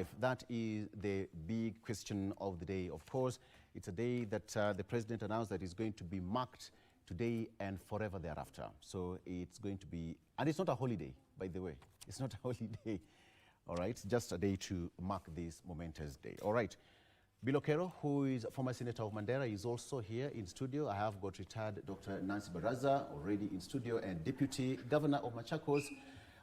If that is the big question of the day. Of course, it's a day that the president announced that is going to be marked today and forever thereafter. So it's going to be, and it's not a holiday, by the way. It's not a holiday, all right? Just a day to mark this momentous day, all right? Bilokero, who is a former senator of Mandera, is also here in studio. I have got retired Dr. Nancy Baraza already in studio, and Deputy Governor of Machakos,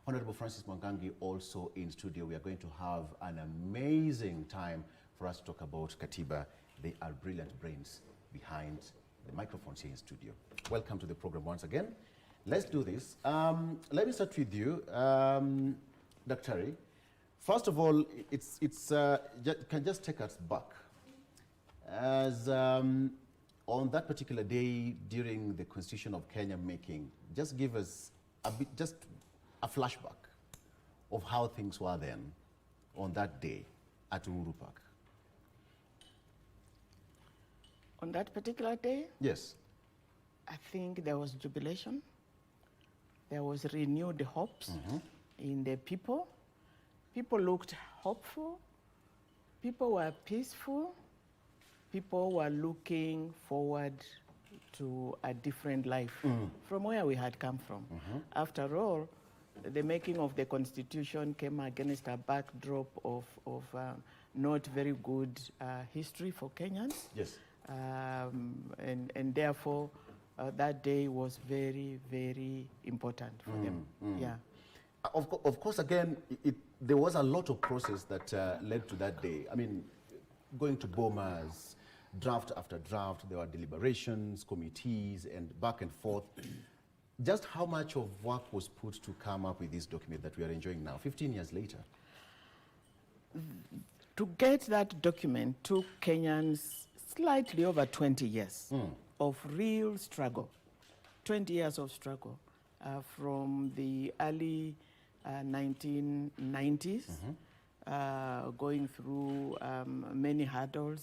Honorable Francis Mwangangi, also in studio. We are going to have an amazing time for us to talk about Katiba. They are brilliant brains behind the microphones here in studio. Welcome to the program once again. Let's do this. Let me start with you, Dr. First of all, can just take us back. As on that particular day during the Constitution of Kenya making, just give us a bit, just a flashback of how things were then on that day at Uhuru Park. On that particular day? Yes. I think there was jubilation. There was renewed hopes in the people. People looked hopeful. People were peaceful. People were looking forward to a different life from where we had come from. After all, the making of the Constitution came against a backdrop of not very good history for Kenyans. Yes. And therefore, that day was very, very important for them. Yeah. Of course, again, there was a lot of process that led to that day. I mean, going to bomas, draft after draft, there were deliberations, committees, and back and forth. Just how much of work was put to come up with this document that we are enjoying now, 15 years later? To get that document took Kenyans slightly over 20 years of real struggle. 20 years of struggle from the early 1990s, going through many hurdles,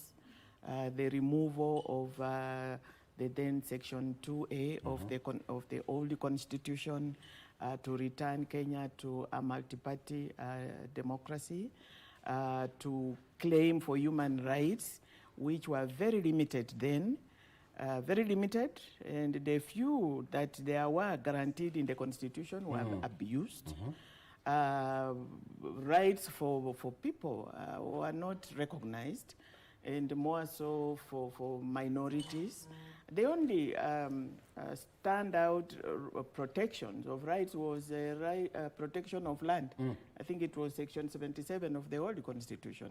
the removal of the then Section 2A of the old Constitution to return Kenya to a multi-party democracy, to claim for human rights, which were very limited then, very limited, and the few that there were guaranteed in the Constitution were abused. Rights for people were not recognized, and more so for minorities. The only standout protections of rights was protection of land. I think it was Section 77 of the old Constitution.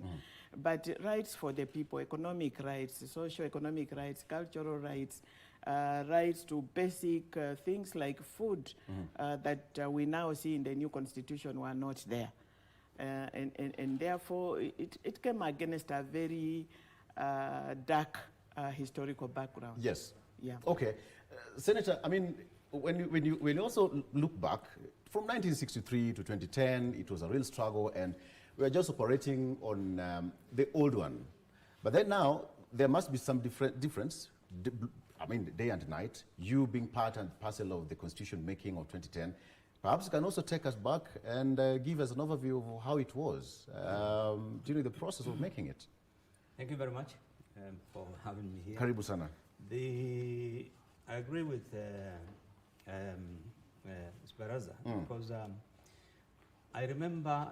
But rights for the people, economic rights, socio-economic rights, cultural rights, rights to basic things like food that we now see in the new Constitution were not there. And therefore, it came against a very dark historical background. Yes. Yeah. Okay. Senator, I mean, when you also look back, from 1963 to 2010, it was a real struggle, and we are just operating on the old one. But then now, there must be some difference, I mean, day and night, you being part and parcel of the Constitution making of 2010. Perhaps you can also take us back and give us an overview of how it was during the process of making it. Thank you very much for having me here. Karibu sana. I agree with Speraza because I remember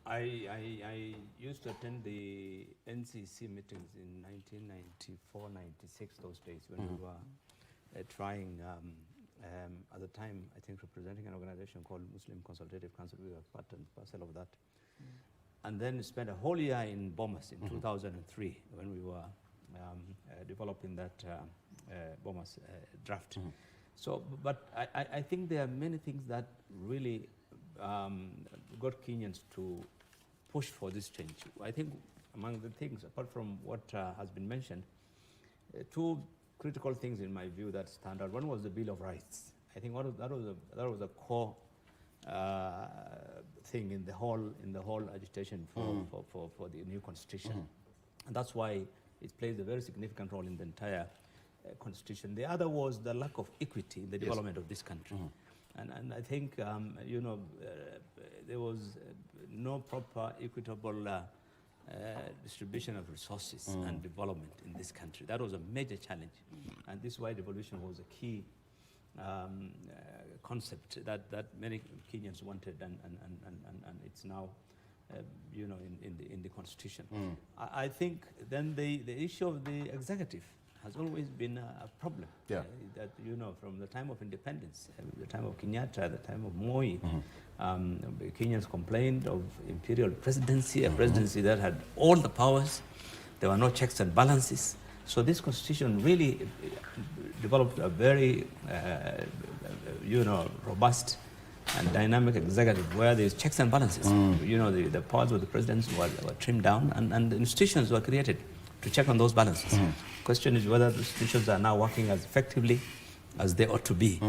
I used to attend the NCC meetings in 1994, 96, those days when we were trying, at the time, I think representing an organization called Muslim Consultative Council. We were part and parcel of that. And then spent a whole year in Bomas in 2003 when we were developing that Bomas draft. So, but I think there are many things that really got Kenyans to push for this change. I think among the things, apart from what has been mentioned, two critical things in my view that stand out. One was the Bill of Rights. I think that was a core thing in the whole agitation for the new constitution, and that's why it plays a very significant role in the entire constitution. The other was the lack of equity in the development of this country. And I think, you know, there was no proper equitable distribution of resources and development in this country. That was a major challenge, and this is why devolution was a key concept that many Kenyans wanted, and it's now, in the constitution. I think then the issue of the executive has always been a problem. Yeah. That, from the time of independence, the time of Kenyatta, the time of Moi, Kenyans complained of imperial presidency, a presidency that had all the powers. There were no checks and balances. So this constitution really developed a very, robust and dynamic executive where there's checks and balances. The powers of the presidents were trimmed down, and the institutions were created to check on those balances. The question is whether the institutions are now working as effectively as they ought to be.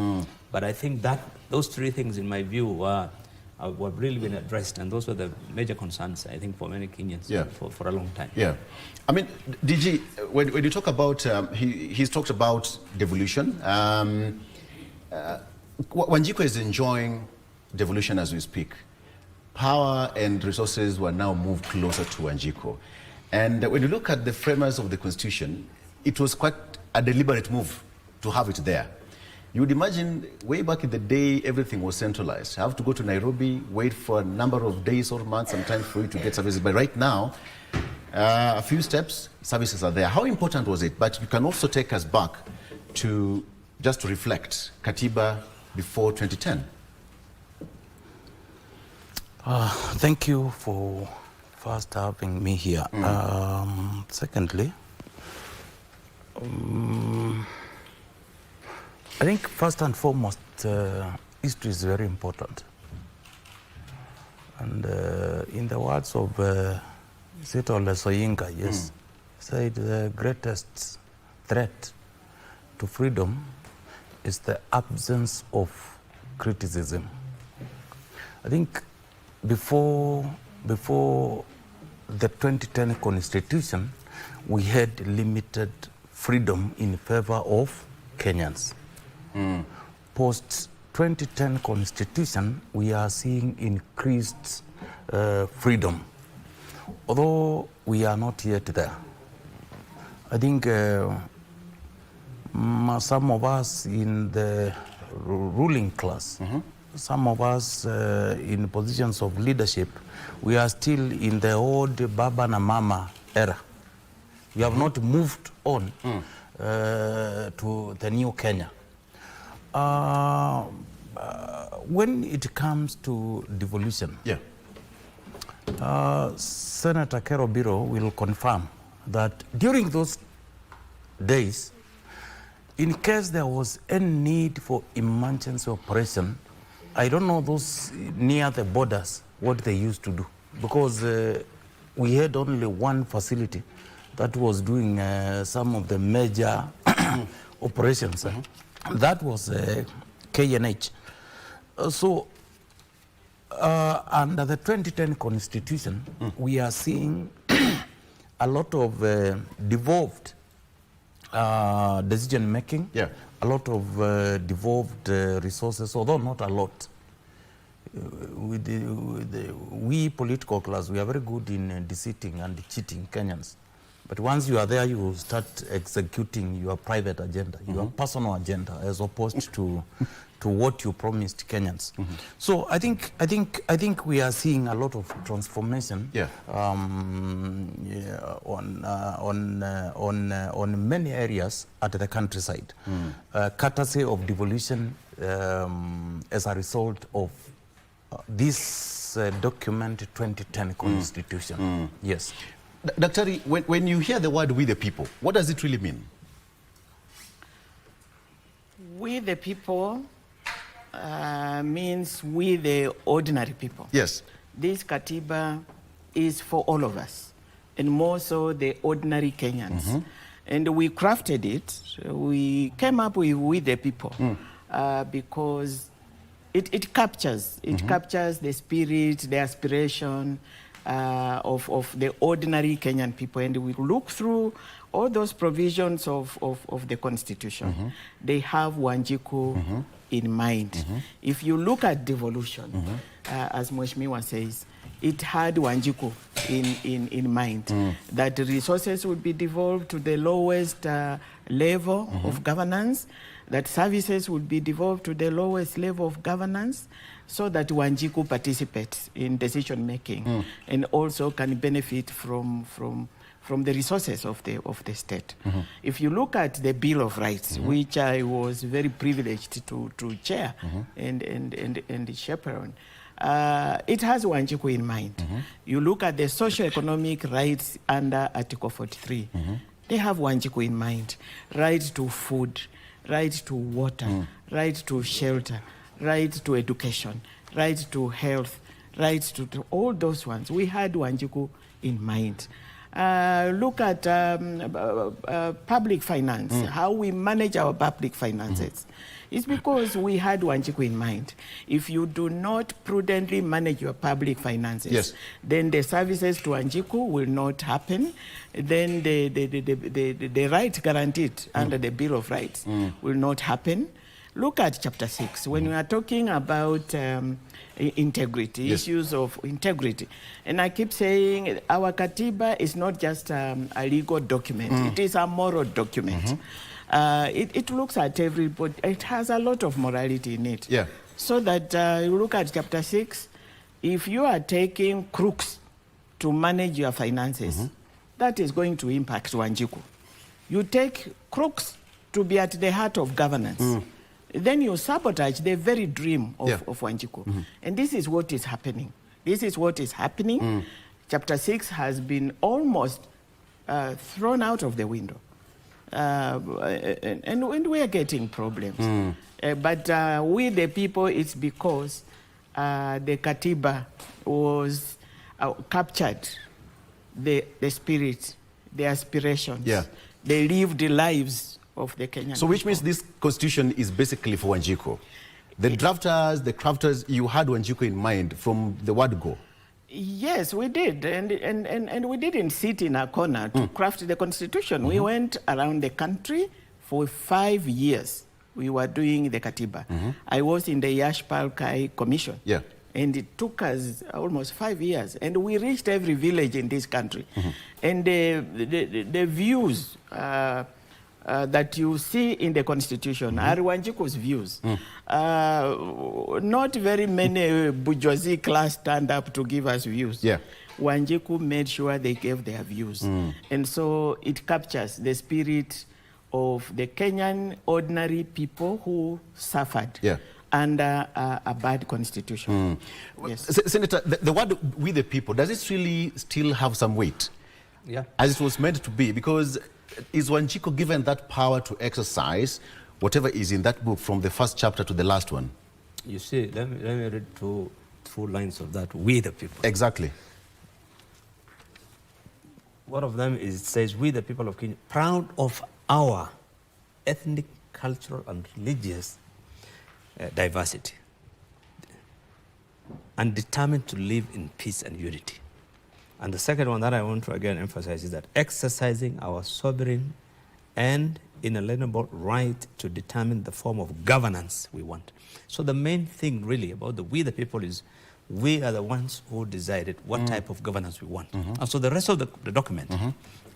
But I think that those three things, in my view, were really been addressed, and those were the major concerns, I think, for many Kenyans for a long time. Yeah. I mean, DG, when you talk about, he's talked about devolution. Wanjiku is enjoying devolution as we speak. Power and resources were now moved closer to Wanjiku. And when you look at the framers of the Constitution, it was quite a deliberate move to have it there. You would imagine way back in the day, everything was centralized. You have to go to Nairobi, wait for a number of days or months sometimes for you to get services. But right now, a few steps, services are there. How important was it? But you can also take us back to just to reflect Katiba before 2010. Thank you for first having me here. Secondly, I think first and foremost, history is very important. And in the words of Sitole Soyinka, yes, said the greatest threat to freedom is the absence of criticism. I think before the 2010 Constitution, we had limited freedom in favor of Kenyans. Post 2010 Constitution, we are seeing increased freedom, although we are not yet there. I think some of us in the ruling class, some of us in positions of leadership, we are still in the old Baba and Mama era. We have not moved on to the new Kenya. When it comes to devolution, Senator Kerobiro will confirm that during those days, in case there was any need for emergency operation, I don't know those near the borders what they used to do, because we had only one facility that was doing some of the major operations. That was KNH. So under the 2010 Constitution, we are seeing a lot of devolved decision making, a lot of devolved resources, although not a lot. We political class, we are very good in deceiving and cheating Kenyans. But once you are there, you start executing your private agenda, your personal agenda, as opposed to what you promised Kenyans. So I think we are seeing a lot of transformation on many areas at the countryside, courtesy of devolution as a result of this document 2010 Constitution. Yes. Daktari, when you hear the word "we the people," what does it really mean? We the people means we the ordinary people. Yes. This Katiba is for all of us, and more so the ordinary Kenyans. And we crafted it, we came up with "we the people" because it captures the spirit, the aspiration of the ordinary Kenyan people. And we look through all those provisions of the Constitution. They have Wanjiku in mind. If you look at devolution, as Mheshimiwa says, it had Wanjiku in mind, that the resources would be devolved to the lowest level of governance, that services would be devolved to the lowest level of governance, so that Wanjiku participates in decision making and also can benefit from the resources of the state. If you look at the Bill of Rights, which I was very privileged to chair and chaperone, it has Wanjiku in mind. You look at the socio-economic rights under Article 43, they have Wanjiku in mind. Right to food, right to water, right to shelter, right to education, right to health, right to all those ones. We had Wanjiku in mind. Look at public finance, how we manage our public finances. It's because we had Wanjiku in mind. If you do not prudently manage your public finances, then the services to Wanjiku will not happen. Then the right guaranteed under the Bill of Rights will not happen. Look at Chapter 6. When we are talking about integrity, issues of integrity. And I keep saying our Katiba is not just a legal document. It is a moral document. It looks at everybody. It has a lot of morality in it. So that you look at Chapter 6, if you are taking crooks to manage your finances, that is going to impact Wanjiku. You take crooks to be at the heart of governance. Then you sabotage the very dream of Wanjiku. And this is what is happening. This is what is happening. Chapter 6 has been almost thrown out of the window. And we are getting problems. But we, the people, it's because the Katiba was captured the spirit, the aspirations, the lived lives of the Kenyan So which people. means this constitution is basically for Wanjiku. The drafters, the crafters, you had Wanjiku in mind from the word go. Yes, we did. And we didn't sit in a corner to craft the constitution. We went around the country for 5 years. We were doing the Katiba. I was in the Yashpal Kai Commission. And it took us almost 5 years. And we reached every village in this country. And the views that you see in the constitution are Wanjiku's views. Not very many bourgeoisie class stand up to give us views. Wanjiku made sure they gave their views. And so it captures the spirit of the Kenyan ordinary people who suffered under a bad constitution. Senator, the word "we the people," does it really still have some weight? As it was meant to be? Because is Wanjiku given that power to exercise whatever is in that book from the first chapter to the last one? You see, let me read two lines of that, "we the people." Exactly. One of them is, it says, "We the people of Kenya, proud of our ethnic, cultural and religious diversity, and determined to live in peace and unity." And the second one that I want to again emphasize is that exercising our sovereign and inalienable right to determine the form of governance we want. So the main thing really about the "we the people" is we are the ones who decided what type of governance we want. And so the rest of the document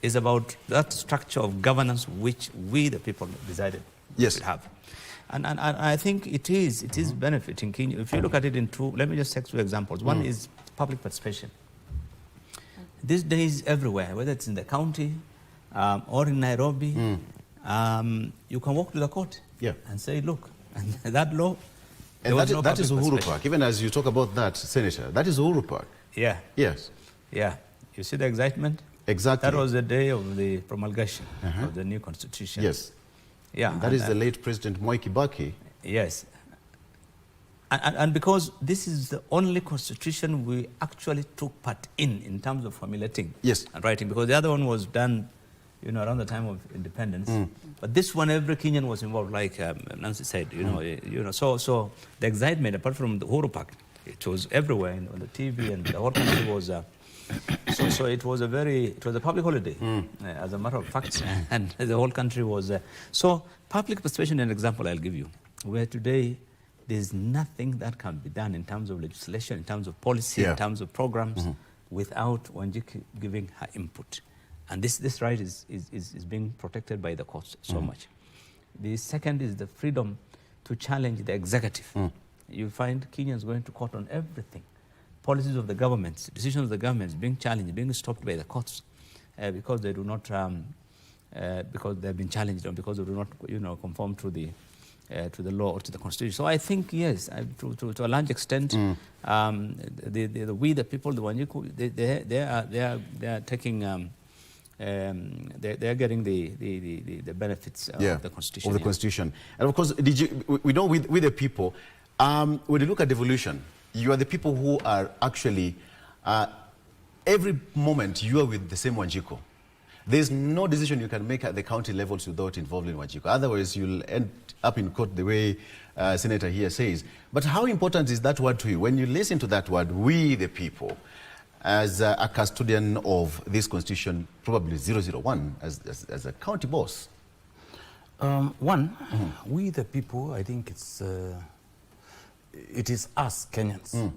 is about that structure of governance which we the people decided we should have. And I think it is benefiting Kenya. If you look at it in two, let me just take two examples. One is public participation. These days everywhere, whether it's in the county or in Nairobi, you can walk to the court and say, look, and that law. And that is Uhuru Park. Even as you talk about that, Senator, that is Uhuru Park. Yes. You see the excitement? Exactly. That was the day of the promulgation of the new constitution. And that is the late President Mwai Kibaki. And because this is the only constitution we actually took part in terms of formulating and writing, because the other one was done, around the time of independence. But this one, every Kenyan was involved, like Nancy said, So the excitement, apart from the Uhuru Park, it was everywhere on the TV, and the whole country was. So it was a public holiday, as a matter of fact, and the whole country was. So public participation, an example I'll give you, where today there's nothing that can be done in terms of legislation, in terms of policy, in terms of programs, without Wanjiku giving her input. And this right is being protected by the courts so much. The second is the freedom to challenge the executive. You find Kenyans going to court on everything. Policies of the governments, decisions of the governments being challenged, being stopped by the courts because they do not, because they've been challenged or because they do not, conform to the law or to the constitution. So I think, yes, to a large extent, we the people, the Wanjiku, they are taking, they are getting the benefits of the constitution. Of the constitution. And of course, we know with the people, when you look at devolution, you are the people who are actually, every moment you are with the same Wanjiku. There's no decision you can make at the county levels without involving Wanjiku. Otherwise, you'll end up in court the way Senator here says. But how important is that word to you? When you listen to that word, we the people, as a custodian of this constitution, probably 001, as a county boss? We the people, I think it is us Kenyans.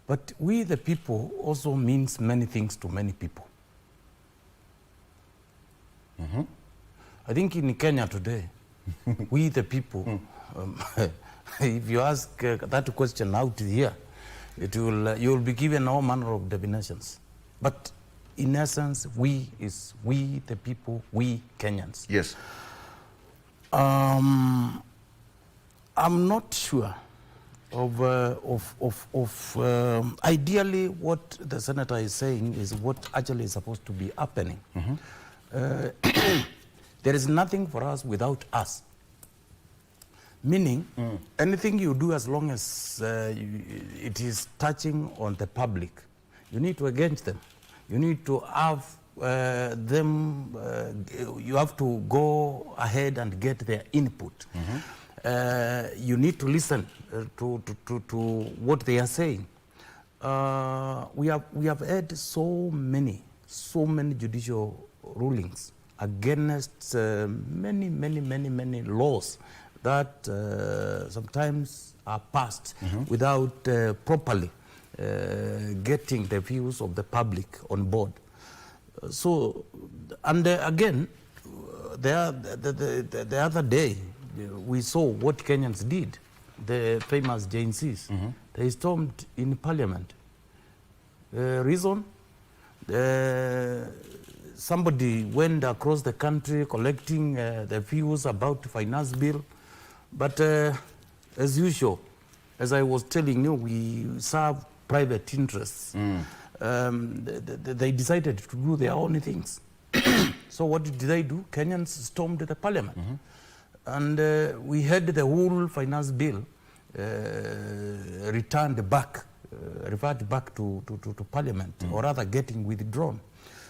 But we the people also means many things to many people. I think in Kenya today, we the people, if you ask that question out here, you will be given all manner of definitions. But in essence, we the people, we Kenyans. Yes. I'm not sure of ideally what the senator is saying is what actually is supposed to be happening. There is nothing for us without us. Meaning, anything you do as long as it is touching on the public, you need to engage them. You need to have them, you have to go ahead and get their input. You need to listen to what they are saying. We have had so many judicial rulings against many laws that sometimes are passed without properly getting the views of the public on board. So, and again, the other day, we saw what Kenyans did, the famous JNCs. They stormed in parliament. Reason? Somebody went across the country collecting the views about the finance bill. But as usual, as I was telling you, we serve private interests. They decided to do their own things. So what did they do? Kenyans stormed the parliament. And we had the whole finance bill reverted back to parliament, or rather getting withdrawn.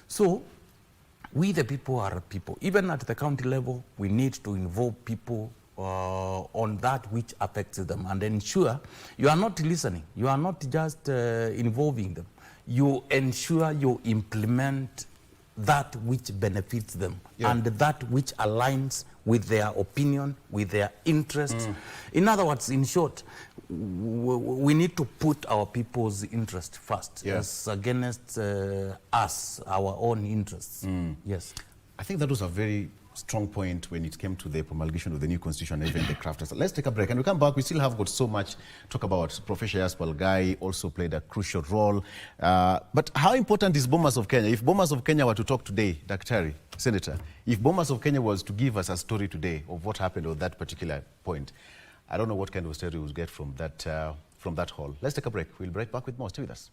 So we the people are people. Even at the county level, we need to involve people on that which affects them and ensure you are not listening. You are not just involving them. You ensure you implement that which benefits them and that which aligns with their opinion, with their interests. In other words, in short, we need to put our people's interest first as against us, our own interests. Yes. I think that was a very strong point when it came to the promulgation of the new constitution and even the crafters. Let's take a break and we come back. We still have got so much to talk about. Professor Yaspal Gai also played a crucial role. But how important is Bomas of Kenya? If Bomas of Kenya were to talk today, Daktari, Senator, if Bomas of Kenya was to give us a story today of what happened on that particular point, I don't know what kind of story we'll get from that hall. Let's take a break. We'll be right back with more. Stay with us.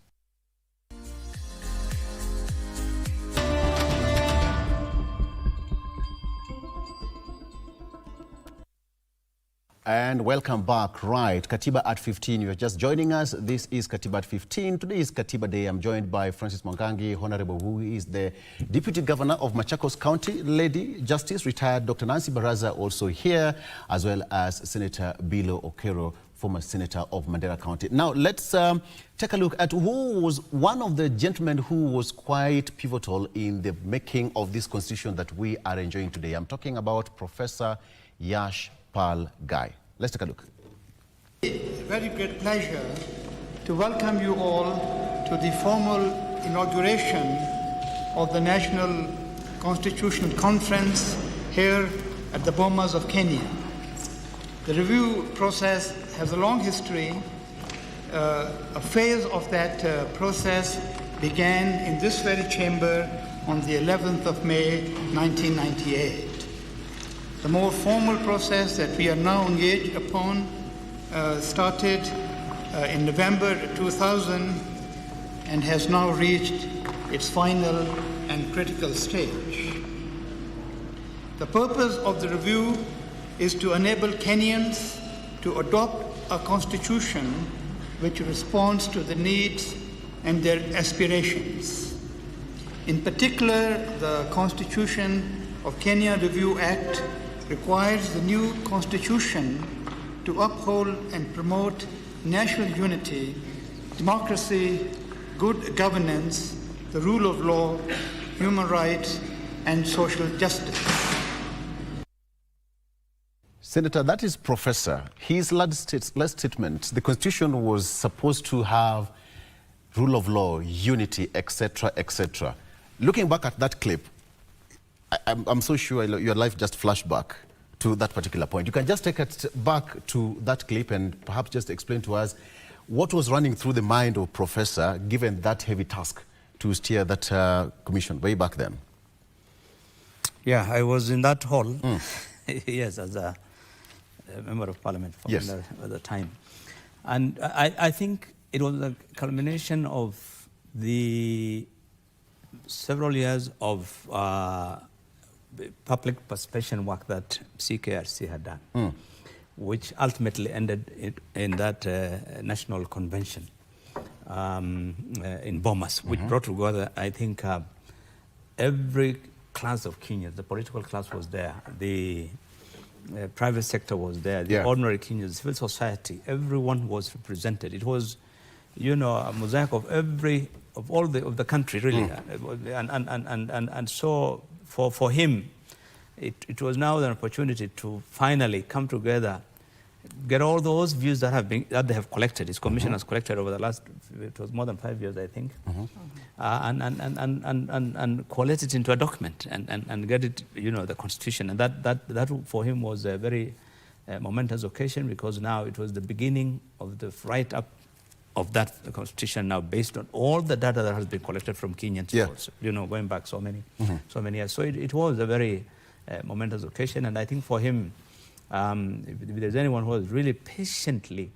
And welcome back. Right, Katiba at 15. You're just joining us. This is Katiba at 15. Today is Katiba Day. I'm joined by Francis Mwangangi, Honorable, who is the Deputy Governor of Machakos County, Lady Justice, retired Dr. Nancy Baraza, also here, as well as Senator Bilo Okero, former Senator of Mandera County. Now, let's take a look at who was one of the gentlemen who was quite pivotal in the making of this constitution that we are enjoying today. I'm talking about Professor Yaspal Gai. Let's take a look. A very great pleasure to welcome you all to the formal inauguration of the National Constitutional Conference here at the Bomas of Kenya. The review process has a long history. A phase of that process began in this very chamber on the 11th of May, 1998. The more formal process that we are now engaged upon started in November 2000 and has now reached its final and critical stage. The purpose of the review is to enable Kenyans to adopt a constitution which responds to the needs and their aspirations. In particular, the Constitution of Kenya Review Act requires the new constitution to uphold and promote national unity, democracy, good governance, the rule of law, human rights, and social justice. Senator, that is Professor. His last statement, the Constitution was supposed to have rule of law, unity, etc., etc. Looking back at that clip, I'm so sure your life just flashed back to that particular point. You can just take it back to that clip and perhaps just explain to us what was running through the mind of Professor given that heavy task to steer that commission way back then. Yeah, I was in that hall, yes, as a member of parliament for at the time. And I think it was a culmination of the several years of public participation work that CKRC had done, which ultimately ended in that national convention in Bomas, which brought together, I think, every class of Kenyans. The political class was there, the private sector was there, the ordinary Kenyans, civil society, everyone was represented. It was, you know, a mosaic of all the country, really. And so for him, it was now an opportunity to finally come together, get all those views that they have collected. His commission has collected over the last, it was more than 5 years, I think, and collect it into a document and get it, you know, the Constitution. And that for him was a very momentous occasion, because now it was the beginning of the write-up of that Constitution, now based on all the data that has been collected from Kenyans, you know, going back so many years. So it was a very momentous occasion, and I think for him, if there's anyone who has really patiently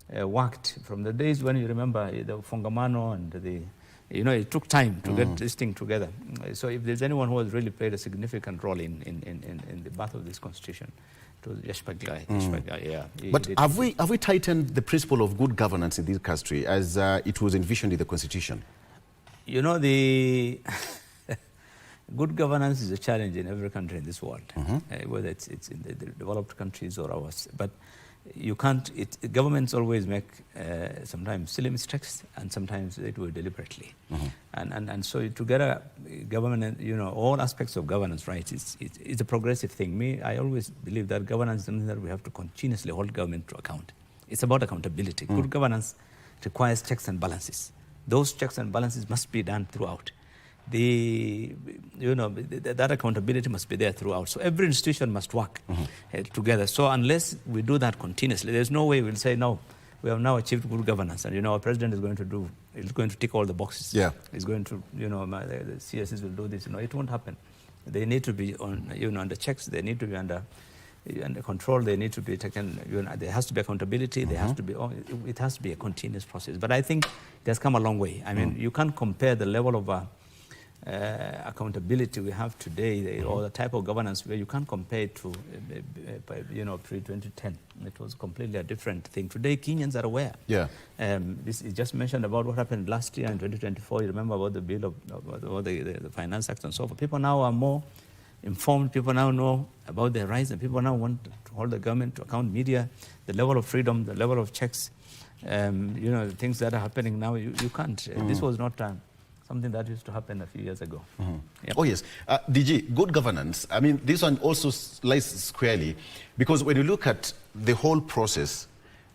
worked from the days when, you remember, the Fungamano and you know, it took time to get this thing together. So if there's anyone who has really played a significant role in the birth of this Constitution, it was Yashpagai. Yeah. But have we tightened the principle of good governance in this country as it was envisioned in the Constitution? You know, the good governance is a challenge in every country in this world, whether it's in the developed countries or ours. But you can't, governments always make sometimes silly mistakes, and sometimes they do it deliberately. And so to get a government, you know, all aspects of governance right, it's a progressive thing. I always believe that governance is something that we have to continuously hold government to account. It's about accountability. Good governance requires checks and balances. Those checks and balances must be done throughout. That accountability must be there throughout. So every institution must work together. So unless we do that continuously, there's no way we'll say, no, we have now achieved good governance, and, you know, our president is going to tick all the boxes. Yeah. He's going to, you know, the CSs will do this. You know, it won't happen. They need to be under checks. They need to be under control. They need to be taken. You know, there has to be accountability. There has to be. It has to be a continuous process. But I think it has come a long way. I mean, you can't compare the level of accountability we have today, or the type of governance, where you can't compare it to, you know, pre-2010. It was completely a different thing. Today, Kenyans are aware. Yeah. This is just mentioned about what happened last year in 2024. You remember about the bill of the Finance Act and so forth. People now are more informed. People now know about their rights, and people now want to hold the government to account. Media, the level of freedom, the level of checks, you know, the things that are happening now, you can't. This was not something that used to happen a few years ago. Yep. Oh, yes. DG, good governance. I mean, this one also lies squarely, because when you look at the whole process,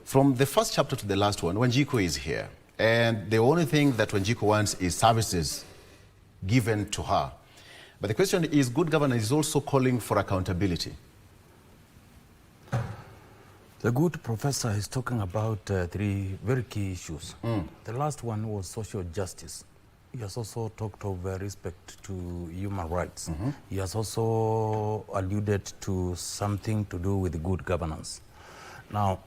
from the first chapter to the last one, Wanjiku is here. And the only thing that Wanjiku wants is services given to her. But the question is, good governance is also calling for accountability. The good professor is talking about three very key issues. The last one was social justice. He has also talked of respect to human rights. He has also alluded to something to do with good governance. Now,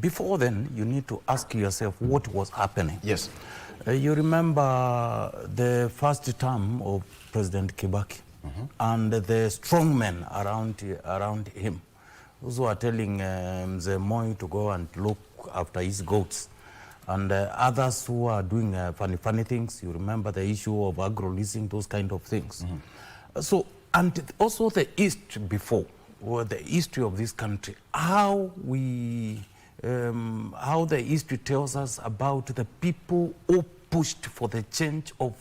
before then, you need to ask yourself what was happening. Yes. You remember the first term of President Kibaki and the strong men around him. Those who are telling Mzee Moi to go and look after his goats. And others who are doing funny things. You remember the issue of agro-leasing, those kind of things. So, and also the East before, or the history of this country, how the history tells us about the people who pushed for the change of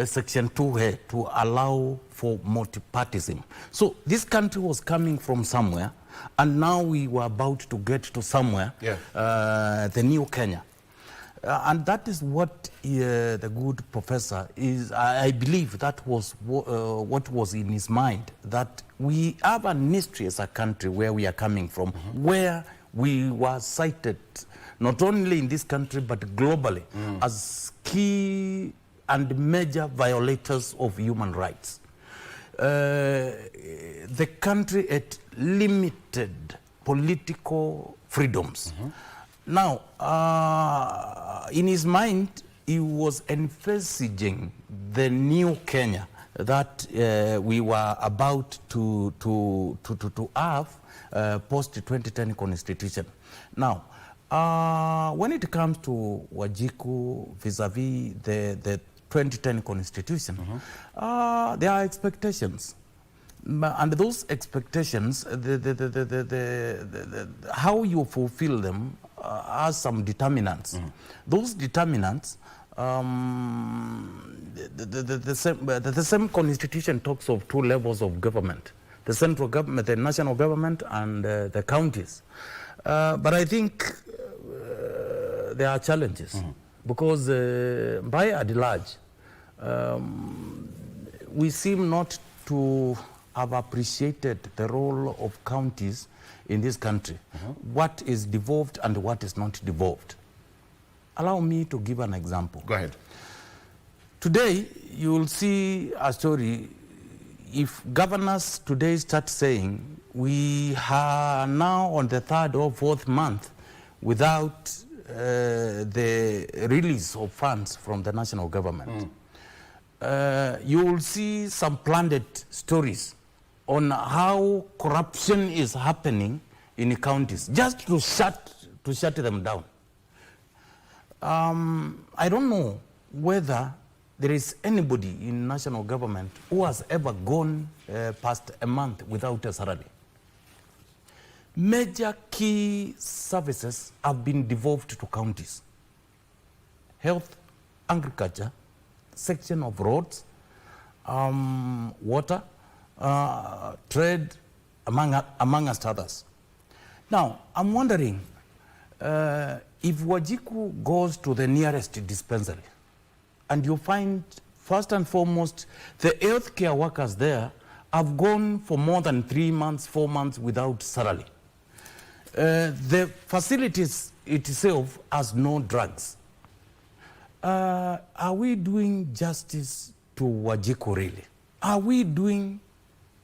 Section 2 to allow for multipartyism. So this country was coming from somewhere, and now we were about to get to somewhere, the new Kenya. And that is what the good professor is, I believe that was what was in his mind, that we have an history as a country where we are coming from, where we were cited, not only in this country, but globally, as key and major violators of human rights. The country had limited political freedoms. Now, in his mind, he was envisaging the new Kenya that we were about to have post-2010 constitution. Now, when it comes to Wanjiku vis-a-vis the 2010 constitution, there are expectations. And those expectations, how you fulfill them has some determinants. Those determinants, the same constitution talks of two levels of government: the central government, the national government, and the counties. But I think there are challenges because by and large, we seem not to have appreciated the role of counties in this country, what is devolved and what is not devolved. Allow me to give an example. Go ahead. Today, you will see a story. If governors today start saying, we are now on the 3rd or 4th month without the release of funds from the national government, you will see some planned stories on how corruption is happening in the counties, just to shut them down. I don't know whether there is anybody in national government who has ever gone past a month without a salary. Major key services have been devolved to counties: health, agriculture, section of roads, water, trade, amongst others. Now, I'm wondering if Wanjiku goes to the nearest dispensary and you find, first and foremost, the healthcare workers there have gone for more than 3 months, 4 months without salary. The facilities itself has no drugs. Are we doing justice to Wanjiku really? Are we doing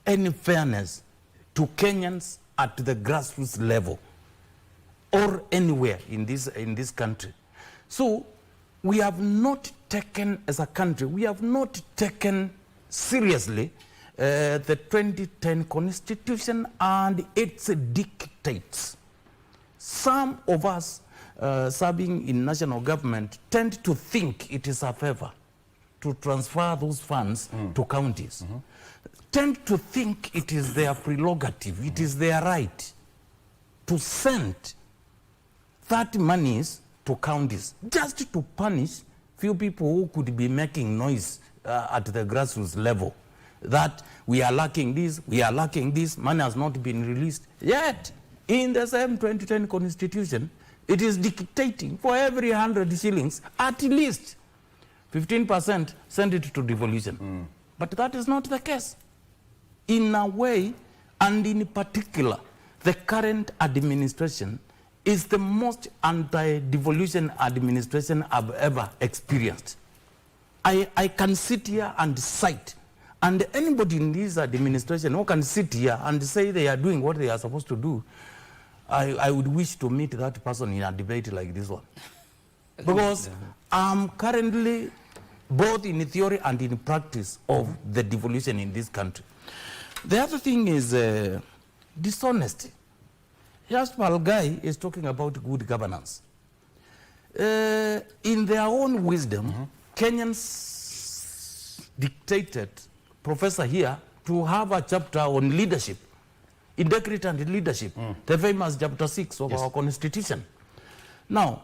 any fairness to Kenyans at the grassroots level or anywhere in this country? So we have not taken, as a country, we have not taken seriously the 2010 constitution and its dictates. Some of us serving in national government tend to think it is a favor to transfer those funds to counties. Tend to think it is their prerogative, it is their right to send that monies to counties just to punish few people who could be making noise at the grassroots level, that we are lacking this, money has not been released. Yet, In the same 2010 constitution, it is dictating for every 100 shillings, at least 15% send it to devolution. But that is not the case. In a way, and in particular, the current administration is the most anti-devolution administration I've ever experienced. I can sit here and cite, and anybody in this administration who can sit here and say they are doing what they are supposed to do, I would wish to meet that person in a debate like this one. Because I'm currently both in theory and in practice of the devolution in this country. The other thing is dishonesty. Yashpal Guy is talking about good governance. In their own wisdom, Kenyans dictated Professor here to have a chapter on leadership, integrity and leadership, the famous chapter 6 of our constitution. Now,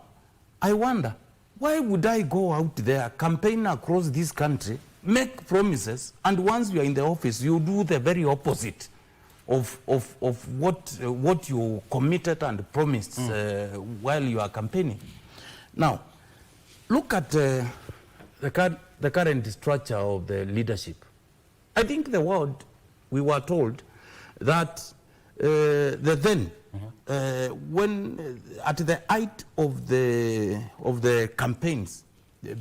I wonder, why would I go out there, campaign across this country, make promises, and once you are in the office, you do the very opposite of what you committed and promised while you are campaigning? Now, look at the current structure of the leadership. I think the word we were told that when at the height of the campaigns,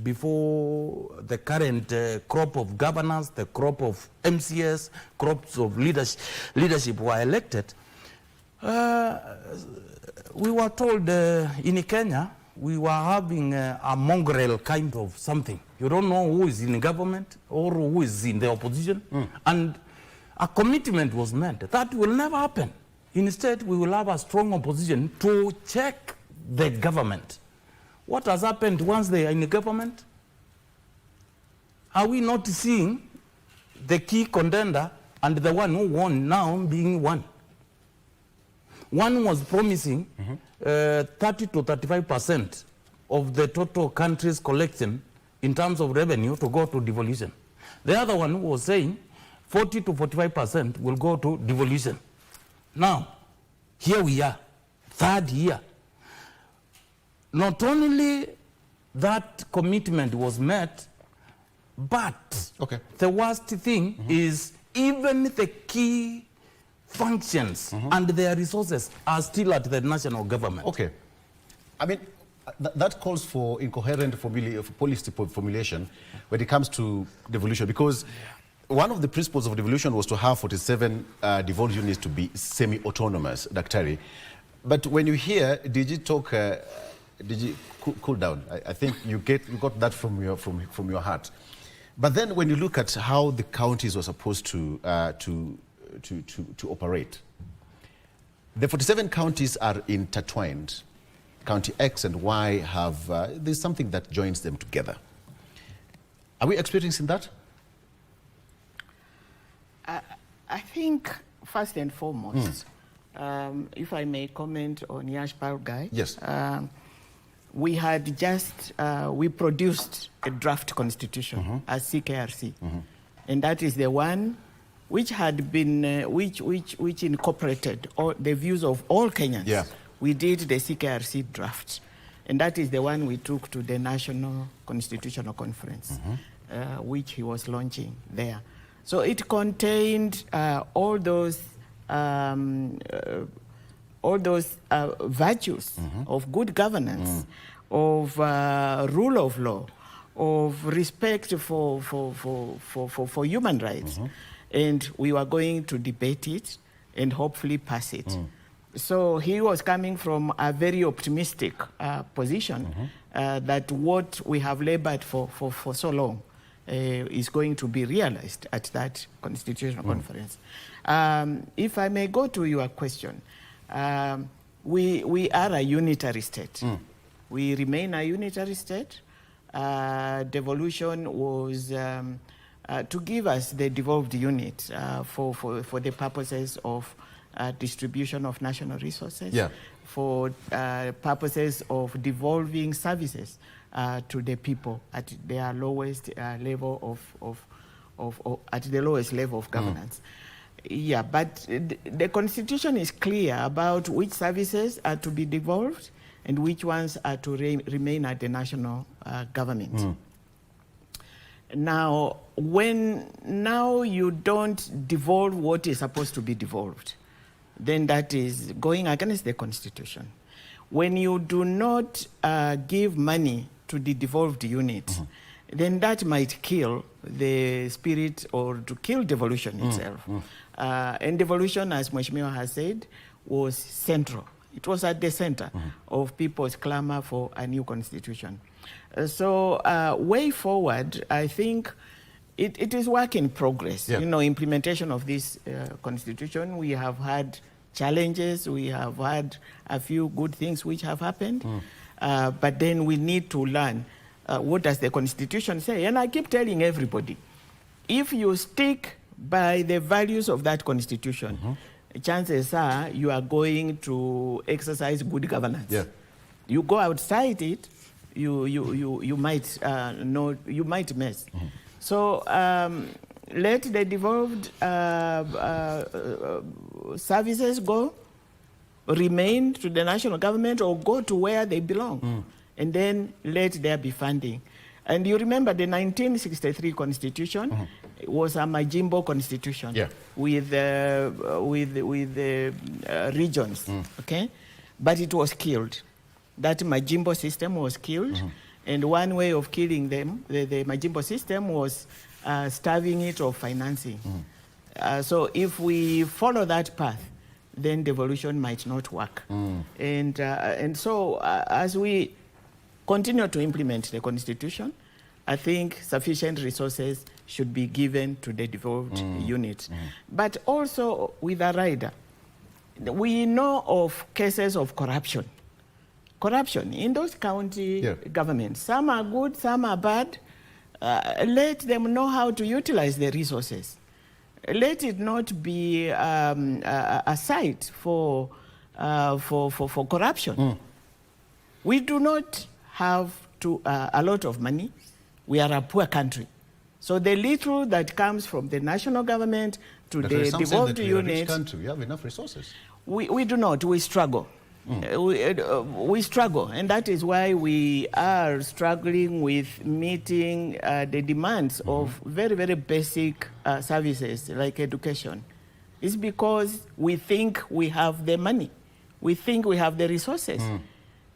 before the current crop of governors, the crop of MCS, crops of leadership were elected, we were told in Kenya, we were having a mongrel kind of something. You don't know who is in government or who is in the opposition. And a commitment was made. That will never happen. Instead, we will have a strong opposition to check the government. What has happened once they are in the government? Are we not seeing the key contender and the one who won now being one? One was promising 30 to 35% of the total country's collection in terms of revenue to go to devolution. The other one was saying 40 to 45% will go to devolution. Now, here we are, third year. Not only that commitment was met, but the worst thing is even the key functions and their resources are still at the national government. Okay. I mean, that calls for incoherent policy formulation when it comes to devolution, because one of the principles of devolution was to have 47 devolved units to be semi-autonomous, Daktari. But when you hear, did you cool down? I think you got that from your heart. But then when you look at how the counties were supposed to operate, the 47 counties are intertwined. County X and Y have, there's something that joins them together. Are we experiencing that? I think, first and foremost, if I may comment on Yashpal Guy. Yes. We had just, we produced a draft constitution as CKRC. And that is the one which had been, which incorporated all the views of all Kenyans. Yeah. We did the CKRC draft. And that is the one we took to the National Constitutional Conference, which he was launching there. So it contained all those virtues of good governance, of rule of law, of respect for human rights. And we were going to debate it and hopefully pass it. So he was coming from a very optimistic position that what we have labored for so long is going to be realized at that constitutional conference. If I may go to your question, we are a unitary state. We remain a unitary state. Devolution was to give us the devolved unit for the purposes of distribution of national resources, for purposes of devolving services to the people at their lowest level at the lowest level of governance. Yeah, but the Constitution is clear about which services are to be devolved and which ones are to remain at the national government. Now, when you don't devolve what is supposed to be devolved, then that is going against the Constitution. When you do not give money to the devolved unit, then that might kill the spirit or to kill devolution itself. And devolution, as Mheshimiwa has said, was central. It was at the center of people's clamor for a new constitution. So way forward, I think it is work in progress. You know, implementation of this constitution, we have had challenges, we have had a few good things which have happened, but then we need to learn what does the constitution say. And I keep telling everybody, if you stick by the values of that constitution, chances are you are going to exercise good governance. You go outside it, you might you might mess. So let the devolved services go, remain to the national government, or go to where they belong, and then let there be funding. And you remember the 1963 constitution was a Majimbo constitution with regions, okay? But it was killed. That Majimbo system was killed, and one way of killing them, the Majimbo system, was starving it of financing. So if we follow that path, then devolution might not work. And so as we continue to implement the constitution, I think sufficient resources should be given to the devolved unit. But also with a rider, we know of cases of corruption. Corruption in those county governments. Some are good, some are bad. Let them know how to utilize the resources. Let it not be a site for corruption. We do not have a lot of money. We are a poor country. So the little that comes from the national government to the devolved unit... We are a rich country. We have enough resources. We do not. We struggle. We struggle, and that is why we are struggling with meeting the demands of very, very basic services like education. It's because we think we have the money. We think we have the resources.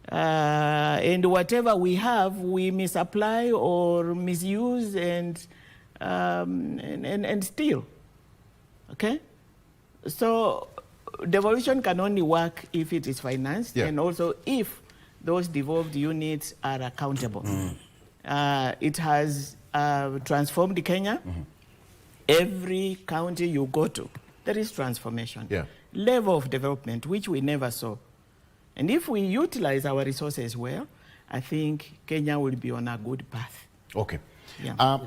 And whatever we have, we misapply or misuse and steal. Okay? So devolution can only work if it is financed, and also if those devolved units are accountable. It has transformed Kenya. Every county you go to, there is transformation. Level of development, which we never saw. And if we utilize our resources well, I think Kenya will be on a good path. Okay. Yeah.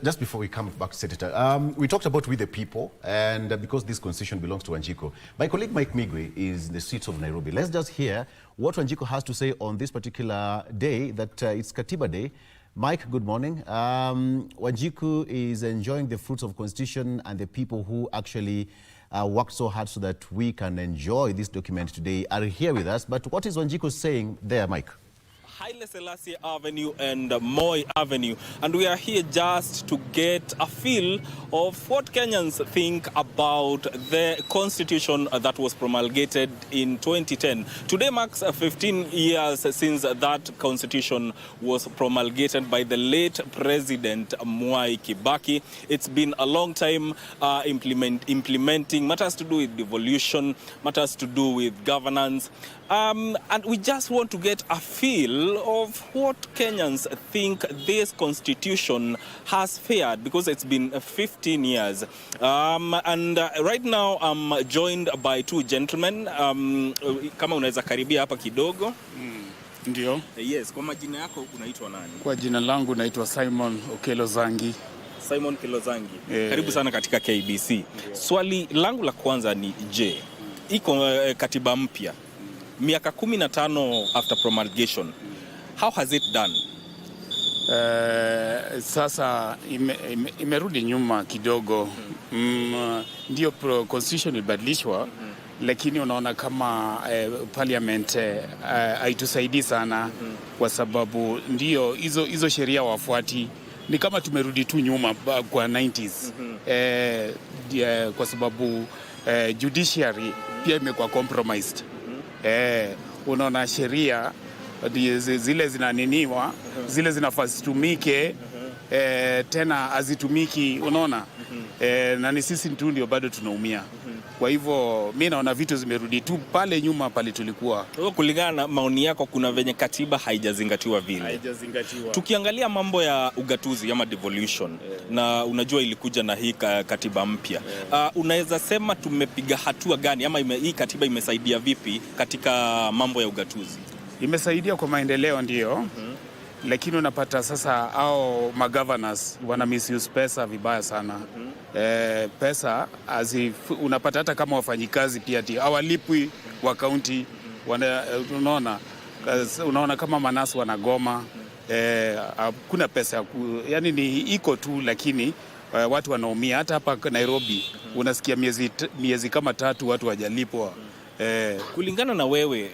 Just before we come back, Senator, we talked about we the people, and because this constitution belongs to Wanjiku. My colleague Mike Migwe is in the streets of Nairobi. Let's just hear what Wanjiku has to say on this particular day, that it's Katiba Day. Mike, good morning. Wanjiku is enjoying the fruits of constitution and the people who actually worked so hard so that we can enjoy this document today are here with us. But what is Wanjiku saying there, Mike? Haile Selassie Avenue and Moi Avenue, and we are here just to get a feel of what Kenyans think about the constitution that was promulgated in 2010. Today marks 15 years since that constitution was promulgated by the late President Mwai Kibaki. It's been a long time implementing matters to do with devolution, matters to do with governance. And we just want to get a feel of what Kenyans think this constitution has fared, because it's been 15 years. Right now I'm joined by two gentlemen. Kama unaweza karibia hapa kidogo. Ndio. Yes, kwa majina yako unaitwa nani? Kwa jina langu naitwa Simon Okelozangi. Simon Kilozangi. Karibu sana katika KBC. Swali langu la kwanza ni je, iko katiba mpya miaka 15 after promulgation, how has it done? Sasa imerudi nyuma kidogo Ndio constitution ilibadilishwa, lakini unaona kama parliament haitusaidii sana, kwa sababu ndio hizo sheria wafuati. Ni kama tumerudi tu nyuma kwa 90s, kwa sababu judiciary pia imekuwa compromised. Unaona sheria zile zinaniniwa, zile zinafaa zitumike, tena hazitumiki, unaona. Na ni sisi tu ndio bado tunaumia. Kwa hivyo mimi naona vitu zimerudi tu pale nyuma pale tulikuwa. Kulingana na maoni yako, kuna venye katiba haijazingatiwa vile. Haijazingatiwa. Tukiangalia mambo ya ugatuzi ama devolution, na unajua ilikuja na hii katiba mpya. Unaweza sema tumepiga hatua gani ama hii katiba imesaidia vipi katika mambo ya ugatuzi? Imesaidia kwa maendeleo ndio. Lakini unapata sasa au magovernors wana misuse pesa vibaya sana. Pesa unapata hata kama wafanyikazi pia hawalipwi wa county, unaona kama manasi wanagoma. Kuna pesa yani ni iko tu, lakini watu wanaumia. Hata hapa Nairobi unasikia miezi kama 3 watu hawajalipwa. Kulingana na wewe,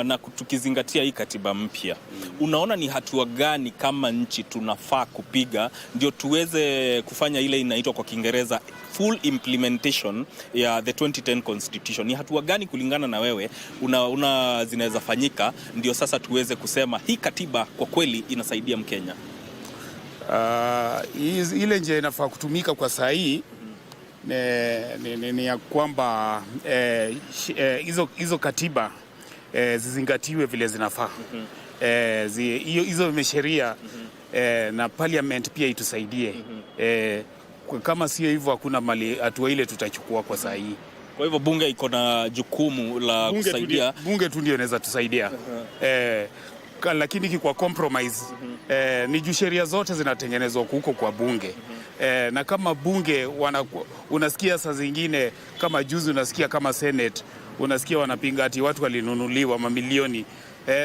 na tukizingatia hii katiba mpya, unaona ni hatua gani kama nchi tunafaa kupiga ndio tuweze kufanya ile inaitwa kwa Kiingereza full implementation ya the 2010 constitution? Ni hatua gani kulingana na wewe una zinaweza fanyika ndio sasa tuweze kusema hii katiba kwa kweli inasaidia Mkenya? Ile njia inafaa kutumika kwa saa hii ni ya kwamba hizo katiba zizingatiwe vile zinafaa. Hizo sheria na parliament pia itusaidie. Kama sio hivyo hakuna mali hatua ile tutachukua kwa saa hii. Kwa hivyo bunge iko na jukumu la kusaidia. Bunge tu ndio inaweza tusaidia. Lakini kwa compromise ni juu sheria zote zinatengenezwa huko kwa bunge. Na kama bunge unasikia saa zingine kama juzi unasikia kama Senate unasikia wanapinga ati watu walinunuliwa mamilioni,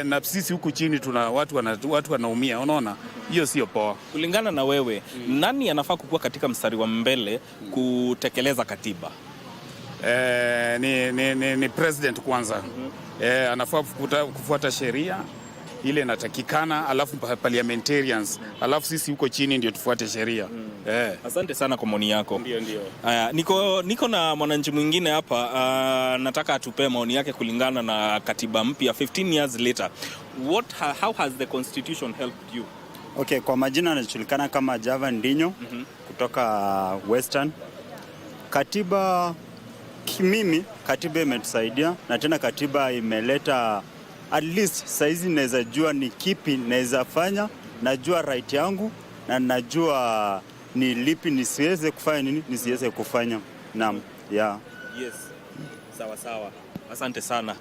na sisi huku chini tuna watu wanaumia, unaona. Hiyo sio poa. Kulingana na wewe, nani anafaa kukuwa katika mstari wa mbele kutekeleza katiba? Ni president kwanza. Anafaa kufuata sheria ile inatakikana, alafu parliamentarians, alafu sisi huko chini ndio tufuate sheria. Asante sana kwa maoni yako. Ndio. Niko na mwananchi mwingine hapa, nataka atupe maoni yake kulingana na katiba mpya 15 years later. How has the constitution helped you? Okay, kwa majina anajulikana kama Java Ndinyo kutoka Western. Katiba mimi katiba imetusaidia, na tena katiba imeleta at least saizi naweza jua ni kipi naweza fanya, najua right yangu na najua ni lipi nisiweze kufanya, nini nisiweze kufanya. Naam, yeah. Yes. Sawa. Asante sana.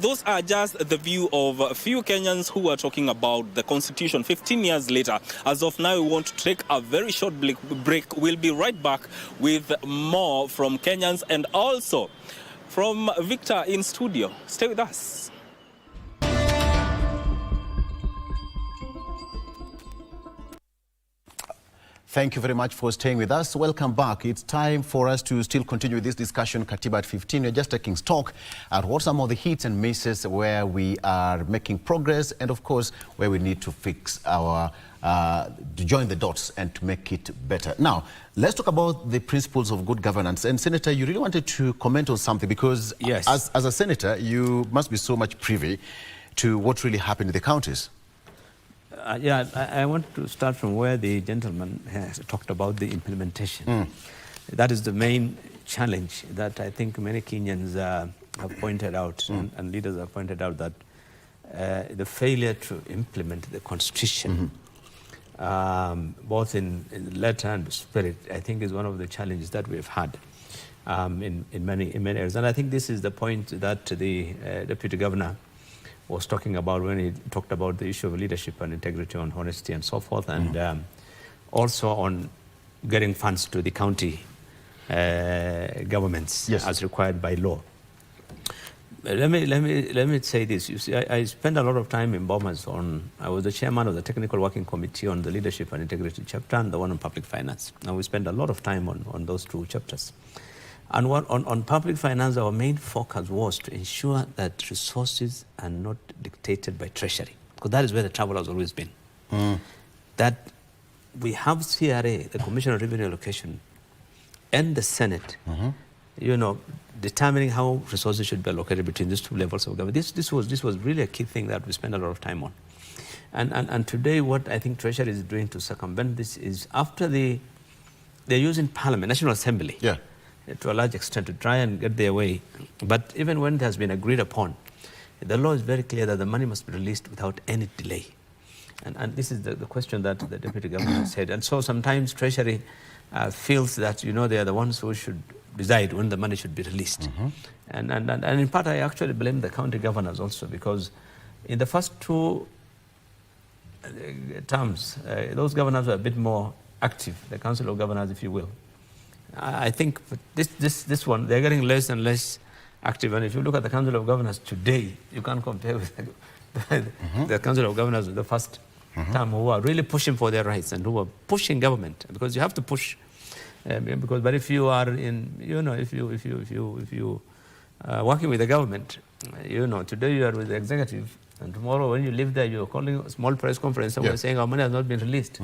Those are just the view of a few Kenyans who are talking about the constitution 15 years later. As of now, we want to take a very short break. We'll be right back with more from Kenyans and also from Victor in studio. Stay with us. Thank you very much for staying with us. Welcome back. It's time for us to still continue with this discussion, Katiba at 15. We're just taking stock at what some of the hits and misses where we are making progress, and of course where we need to fix our, to join the dots and to make it better. Now, let's talk about the principles of good governance. And Senator, you really wanted to comment on something because yes, as a senator, you must be so much privy to what really happened in the counties. I want to start from where the gentleman has talked about the implementation. That is the main challenge that I think many Kenyans have pointed out, and leaders have pointed out, that the failure to implement the constitution, both in letter and spirit, I think is one of the challenges that we've had in many areas. And I think this is the point that the Deputy Governor was talking about when he talked about the issue of leadership and integrity, on honesty and so forth, and also on getting funds to the county governments, yes, as required by law. Let me say this. You see, I spent a lot of time in Bomas I was the chairman of the technical working committee on the leadership and integrity chapter and the one on public finance. And we spent a lot of time on those two chapters. And on public finance, our main focus was to ensure that resources are not dictated by Treasury, because that is where the trouble has always been. That we have CRA, the Commission on Revenue Allocation, and the Senate, determining how resources should be allocated between these two levels of government. This was really a key thing that we spent a lot of time on. And today, what I think Treasury is doing to circumvent this is, after they're using Parliament, National Assembly, to a large extent, to try and get their way. But even when it has been agreed upon, the law is very clear that the money must be released without any delay. And this is the question that the Deputy Governor said. And so sometimes Treasury feels that, they are the ones who should decide when the money should be released. And in part, I actually blame the county governors also, because in the first two terms, those governors were a bit more active, the Council of Governors, if you will. I think this one, they're getting less and less active. And if you look at the Council of Governors today, you can't compare with the Council of Governors of the first term, who are really pushing for their rights and who are pushing government, because you have to push. But if you are if you working with the government, today you are with the executive, and tomorrow when you leave there, you're calling a small press conference somewhere saying our money has not been released.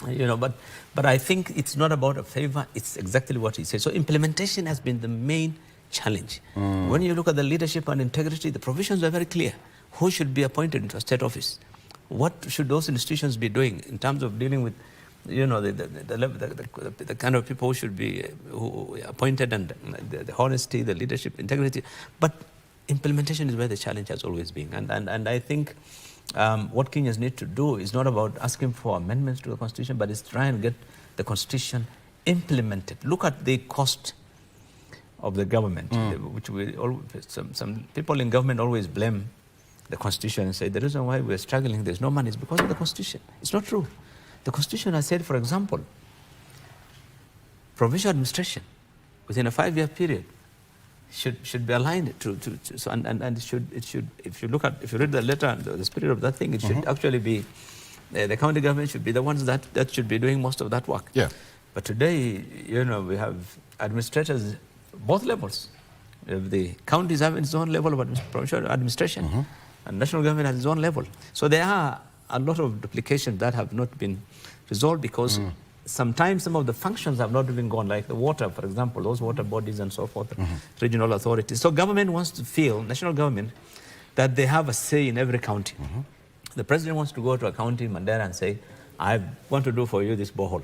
But I think it's not about a favor, it's exactly what he said. So implementation has been the main challenge. When you look at the leadership and integrity, the provisions are very clear. Who should be appointed into a state office? What should those institutions be doing in terms of dealing with, the kind of people who should be appointed, and the honesty, the leadership, integrity. But implementation is where the challenge has always been. And I think what Kenyans need to do is not about asking for amendments to the Constitution, but it's try and get the Constitution implemented. Look at the cost of the government, which some people in government always blame the Constitution and say the reason why we're struggling, there's no money, is because of the Constitution. It's not true. The Constitution has said, for example, provincial administration within a 5-year period should be aligned and it should if you read the letter and the spirit of that thing, it should actually be the county government should be the ones that should be doing most of that work. But today, we have administrators both levels. The counties have its own level of provincial administration, and national government has its own level. So there are a lot of duplications that have not been resolved, because sometimes some of the functions have not even gone, like the water, for example, those water bodies and so forth, regional authorities. So government wants to feel, national government, that they have a say in every county. The president wants to go to a county in Mandera and say, I want to do for you this borehole.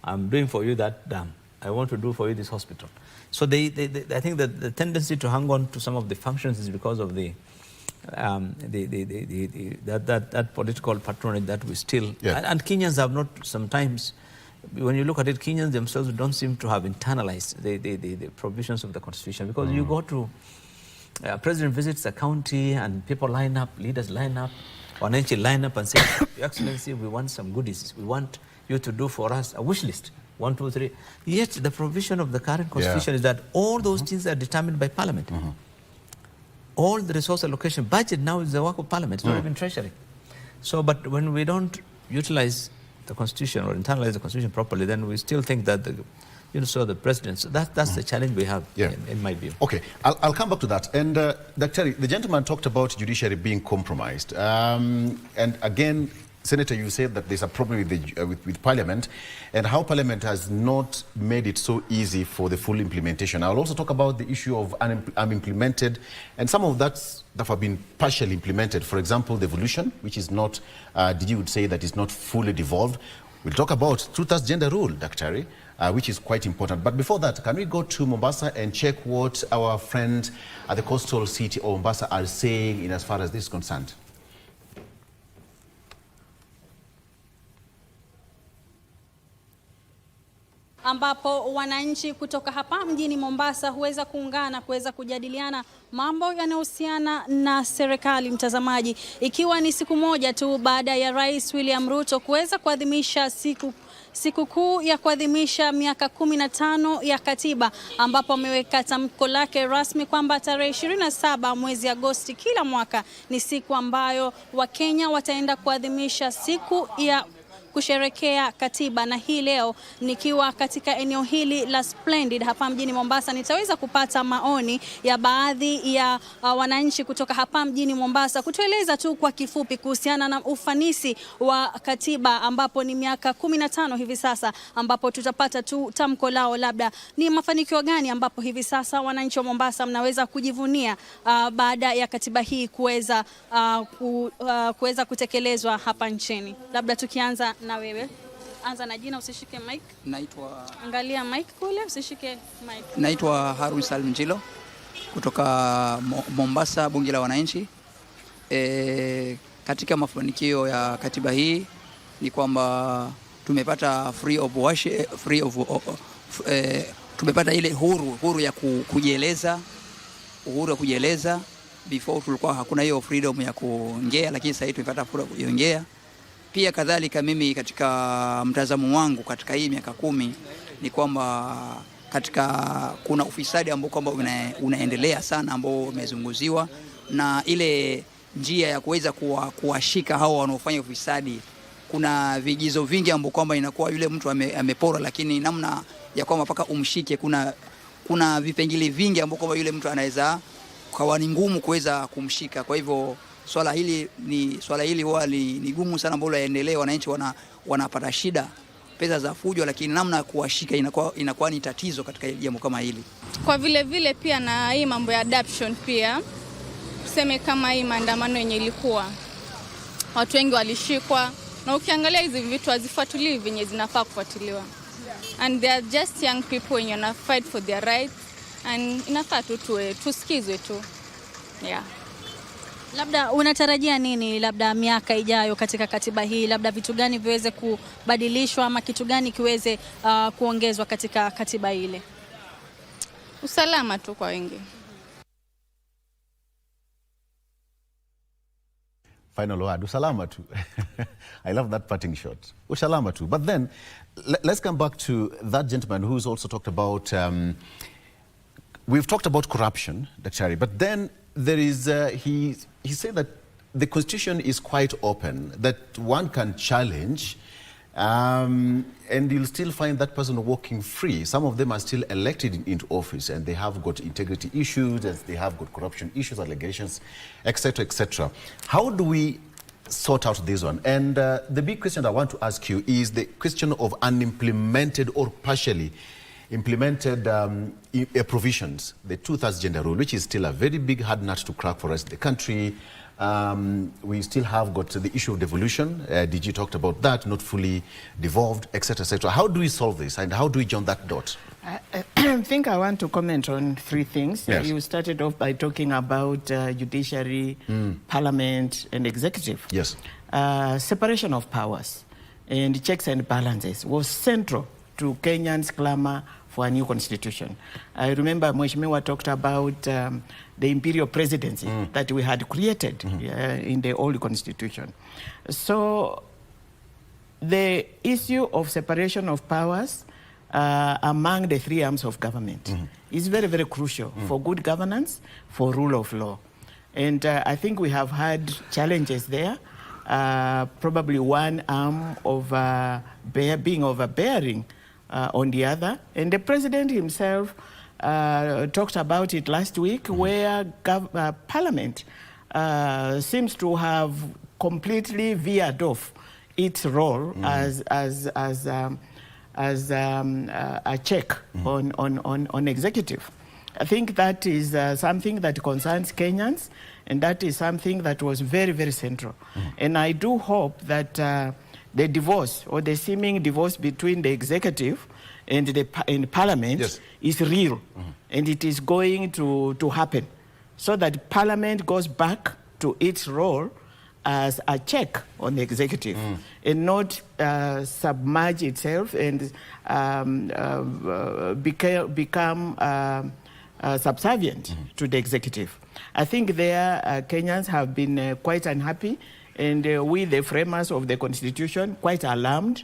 I'm doing for you that dam. I want to do for you this hospital. So I think that the tendency to hang on to some of the functions is because of that political patronage that we still... And Kenyans have not sometimes... When you look at it, Kenyans themselves don't seem to have internalized the provisions of the Constitution, because you go to... President visits a county and people line up, leaders line up, wananchi line up and say, Your Excellency, we want some goodies. We want you to do for us a wish list. 1, 2, 3. Yet the provision of the current Constitution is that all those things are determined by Parliament. All the resource allocation budget now is the work of Parliament, it's not even Treasury. So, but when we don't utilize the Constitution or internalize the Constitution properly, then we still think that the president. So that's the challenge we have, in my view. Okay, I'll come back to that. And Dr. the gentleman talked about judiciary being compromised. And again, Senator, you said that there's a problem with Parliament, and how Parliament has not made it so easy for the full implementation. I'll also talk about the issue of unimplemented, and some of that have been partially implemented. For example, devolution, which is not, you would say that is not fully devolved. We'll talk about two-thirds gender rule, Dr. Which is quite important. But before that, can we go to Mombasa and check what our friends at the coastal city of Mombasa are saying in as far as this is concerned? ambapo wananchi kutoka hapa mjini Mombasa huweza kuungana kuweza kujadiliana mambo yanayohusiana na serikali, mtazamaji, ikiwa ni siku moja tu baada ya Rais William Ruto kuweza kuadhimisha sikukuu ya kuadhimisha miaka 15 ya katiba, ambapo ameweka tamko lake rasmi kwamba tarehe 27 mwezi Agosti kila mwaka ni siku ambayo Wakenya wataenda kuadhimisha siku ya kusherekea katiba. Na hii leo nikiwa katika eneo hili la Splendid hapa mjini Mombasa, nitaweza kupata maoni ya baadhi ya wananchi kutoka hapa mjini Mombasa kutueleza tu kwa kifupi kuhusiana na ufanisi wa katiba, ambapo ni miaka 15 hivi sasa, ambapo tutapata tu tamko lao, labda ni mafanikio gani ambapo hivi sasa wananchi wa Mombasa mnaweza kujivunia baada ya katiba hii kuweza kutekelezwa hapa nchini. Labda tukianza na wewe, anza na jina, usishike mic. Angalia mic kule, usishike mic. Naitwa Harun Salim Njilo kutoka Mombasa, bunge la wananchi. Katika mafanikio ya katiba hii ni kwamba tumepata tumepata ile huru ya kujieleza, uhuru ya kujieleza. Before tulikuwa hakuna hiyo freedom ya kuongea, lakini sasa hivi tumepata fursa ya kuongea. Pia kadhalika mimi katika mtazamo wangu katika hii miaka 10 ni kwamba kuna ufisadi ambao kwamba unaendelea sana, ambao umezunguziwa, na ile njia ya kuweza kuwashika hao wanaofanya ufisadi, kuna vigizo vingi ambao kwamba inakuwa yule mtu amepora, lakini namna ya kwamba mpaka umshike, kuna vipengele vingi ambao kwamba yule mtu anaweza kwa ni ngumu kuweza kumshika. Kwa hivyo swala hili huwa ni gumu sana, ambalo yaendelee, wananchi wanapata shida, pesa za fujo, lakini namna ya kuwashika inakuwa ni tatizo katika jambo kama hili. Kwa vile pia na hii mambo ya adoption pia, tuseme kama hii maandamano yenye ilikuwa, watu wengi walishikwa, na ukiangalia hizi vitu hazifuatiliwi venye zinafaa kufuatiliwa, and they are just young people wenye wana fight for their rights, and inafaa tusikizwe tu. Yeah. Labda unatarajia nini labda miaka ijayo katika katiba hii? Labda vitu gani viweze kubadilishwa ama kitu gani kiweze kuongezwa katika katiba ile? Usalama tu kwa wengi. Final word, usalama tu. I love that parting shot. Usalama tu. But then, let's come back to that gentleman who's also talked about, we've talked about corruption, Daktari, but then there is, he said that the constitution is quite open, that one can challenge, and you'll still find that person walking free. Some of them are still elected into office, and they have got integrity issues, and they have got corruption issues, allegations, etc., etc. How do we sort out this one? And the big question I want to ask you is the question of unimplemented or partially implemented provisions, the 2/3 gender rule, which is still a very big hard nut to crack for us in the country. We still have got the issue of devolution. DG talked about that, not fully devolved, etc., etc. How do we solve this, and how do we join that dot? I think I want to comment on 3 things. Yes. You started off by talking about judiciary, parliament, and executive. Yes. Separation of powers and checks and balances was central to Kenyans' clamor for a new constitution. I remember Mheshimiwa talked about the imperial presidency that we had created in the old constitution. So the issue of separation of powers among the 3 arms of government is very, very crucial for good governance, for rule of law. And I think we have had challenges there. Probably one arm of being overbearing on the other. And the president himself talked about it last week, where Parliament seems to have completely veered off its role as a check on executive. I think that is something that concerns Kenyans, and that is something that was very, very central. And I do hope that the divorce, or the seeming divorce between the executive and the Parliament is real, and it is going to happen, so that Parliament goes back to its role as a check on the executive and not submerge itself and become subservient to the executive. I think there Kenyans have been quite unhappy, and we, the framers of the Constitution, quite alarmed.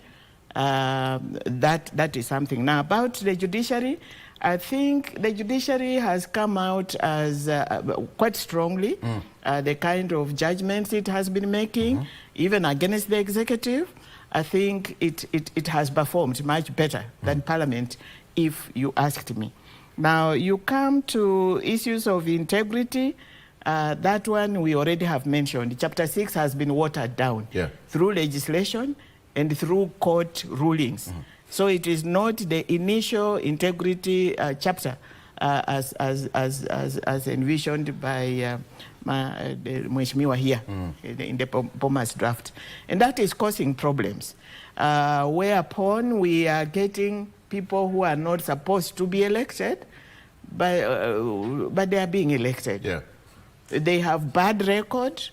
That is something. Now, about the judiciary, I think the judiciary has come out as quite strongly the kind of judgments it has been making, even against the executive. I think it has performed much better than Parliament, if you asked me. Now, you come to issues of integrity. That one we already have mentioned. Chapter 6 has been watered down through legislation and through court rulings. So it is not the initial integrity chapter as envisioned by Mheshimiwa here in the Bomas draft. And that is causing problems, whereupon we are getting people who are not supposed to be elected, but they are being elected. Yeah. They have bad record,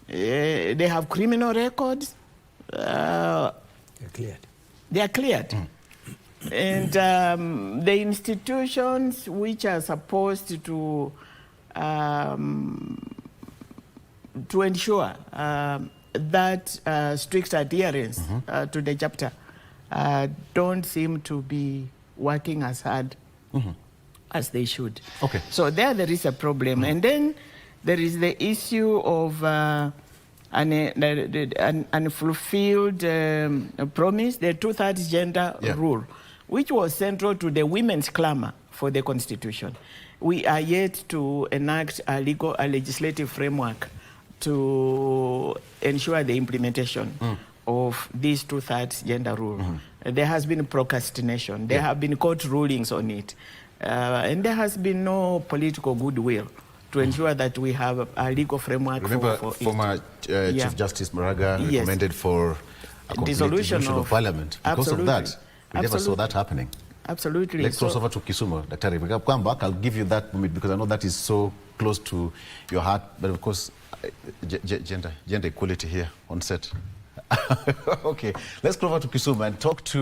they have criminal records. They're cleared. They are cleared. And the institutions which are supposed to ensure that strict adherence to the chapter don't seem to be working as hard as they should. Okay. So there is a problem. And then there is the issue of an unfulfilled promise, the 2/3 gender rule, which was central to the women's clamor for the Constitution. We are yet to enact a legislative framework to ensure the implementation of this 2/3 gender rule. There has been procrastination. There have been court rulings on it. And there has been no political goodwill to ensure that we have a legal framework. Remember, for former Chief Justice Maraga recommended for a complete dissolution of Parliament because of that. We never saw that happening. Absolutely. Let's cross over to Kisumu, Daktari. We'll come back. I'll give you that moment because I know that is so close to your heart. But of course, gender equality here on set. Okay, let's go over to Kisumu and talk to